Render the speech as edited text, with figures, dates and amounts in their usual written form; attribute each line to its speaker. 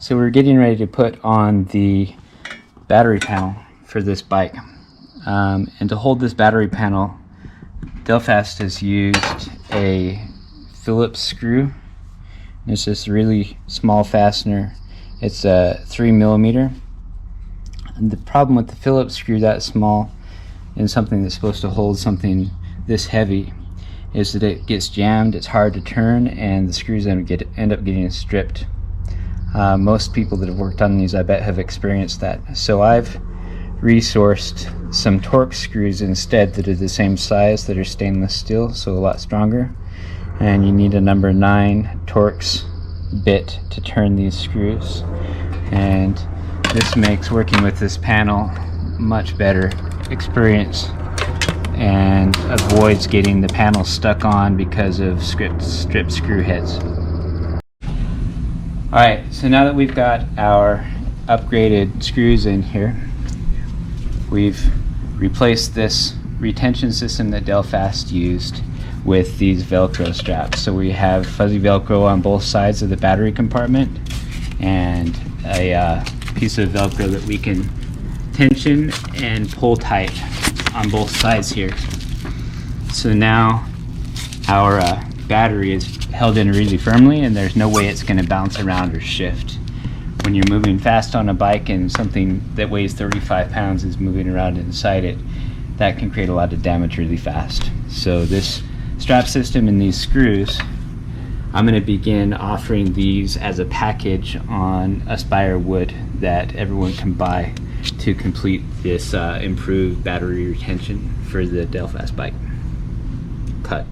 Speaker 1: So we're getting ready to put on the battery panel for this bike. And to hold this battery panel, Delfast has used a Phillips screw. It's this really small fastener. It's a 3mm. And the problem with the Phillips screw that small and something that's supposed to hold something this heavy is that it gets jammed, it's hard to turn, and the screws end up getting stripped. Most people that have worked on these, I bet, have experienced that. So I've resourced some Torx screws instead that are the same size, that are stainless steel, so a lot stronger. And you need a number 9 Torx bit to turn these screws. And this makes working with this panel much better experience and avoids getting the panel stuck on because of stripped screw heads. Alright, so now that we've got our upgraded screws in here, we've replaced this retention system that Delfast used with these Velcro straps. So we have fuzzy Velcro on both sides of the battery compartment and a piece of Velcro that we can tension and pull tight on both sides here. So now our battery is held in really firmly, and there's no way it's going to bounce around or shift. When you're moving fast on a bike and something that weighs 35 pounds is moving around inside it, that can create a lot of damage really fast. So this strap system and these screws, I'm going to begin offering these as a package on Aspire wood that everyone can buy to complete this improved battery retention for the Delfast bike. Cut.